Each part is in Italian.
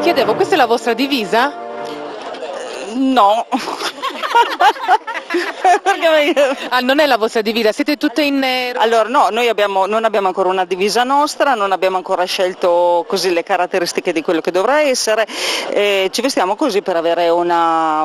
chiedevo, questa è la vostra divisa? No. Non è la vostra divisa, siete tutte in nero. Allora no, noi non abbiamo ancora una divisa nostra, non abbiamo ancora scelto così le caratteristiche di quello che dovrà essere, ci vestiamo così per avere una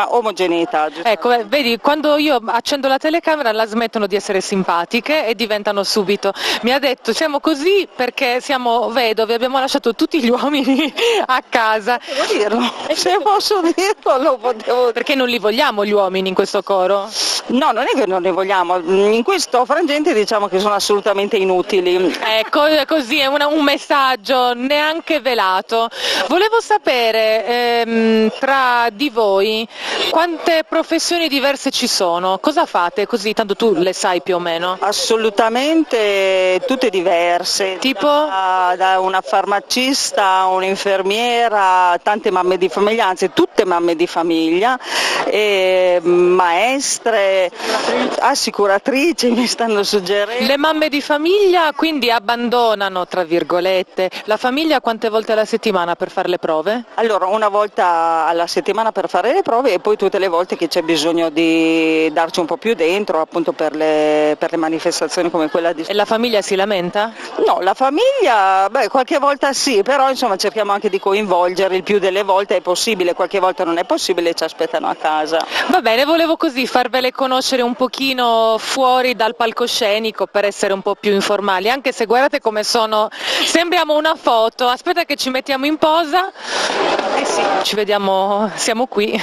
omogeneità. Ecco, vedi, quando io accendo la telecamera la smettono di essere simpatiche e diventano subito. Mi ha detto siamo così perché siamo vedovi, abbiamo lasciato tutti gli uomini a casa. Posso dirlo? Se posso dirlo lo potevo dire. Perché non li vogliamo gli uomini in questo coro? No, non è che non ne vogliamo, in questo frangente diciamo che sono assolutamente inutili. Ecco, così è un messaggio neanche velato. Volevo sapere tra di voi quante professioni diverse ci sono, cosa fate così, tanto tu le sai più o meno. Assolutamente tutte diverse. Tipo? Da una farmacista a un'infermiera, tante mamme di famiglia, anzi tutte mamme di famiglia, maestre, assicuratrici mi stanno suggerendo. Le mamme di famiglia quindi abbandonano, tra virgolette, la famiglia quante volte alla settimana per fare le prove? Allora, una volta alla settimana per fare le prove e poi tutte le volte che c'è bisogno di darci un po' più dentro, appunto per le manifestazioni come quella di... E la famiglia si lamenta? No, la famiglia, qualche volta sì, però insomma cerchiamo anche di coinvolgere il più delle volte è possibile, qualche volta non è possibile e ci aspettano a casa. Va bene, volevo così farvele conoscere un pochino fuori dal palcoscenico per essere un po' più informali, anche se guardate come sono, sembriamo una foto, aspetta che ci mettiamo in posa, sì, ci vediamo, siamo qui.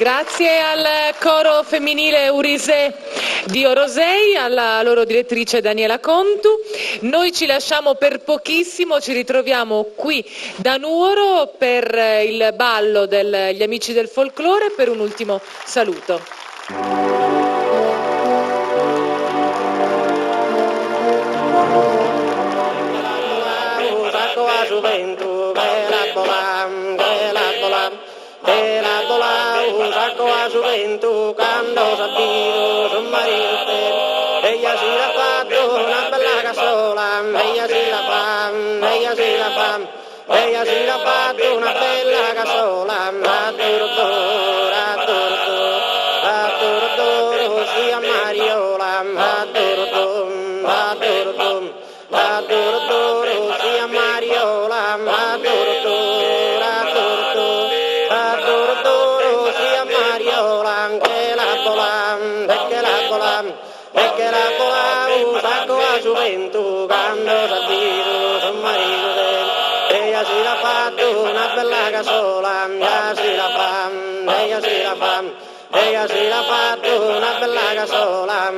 Grazie al coro femminile Urise di Orosei, alla loro direttrice Daniela Contu. Noi ci lasciamo per pochissimo, ci ritroviamo qui da Nuoro per il ballo degli Amici del Folklore per un ultimo saluto. Sacco a gioventù quando s'abito sul marito ella si la fatto una bella cassola ella si la fa ella si la fa ella si la fatto una bella cassola a duro sia Mariola a duro sia Mariola a duro perché la bola un sacco a gioventù quando s'abito sul marito ella si la fatto una bella cassola ella si la fa ella si la fa ella si la fatto una bella cassola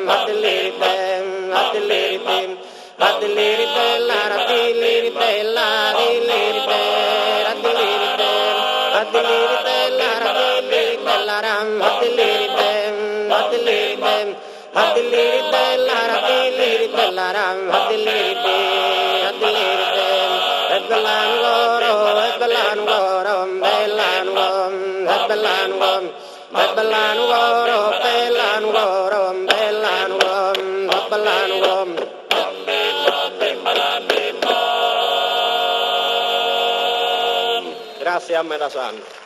Grazie a Metasan.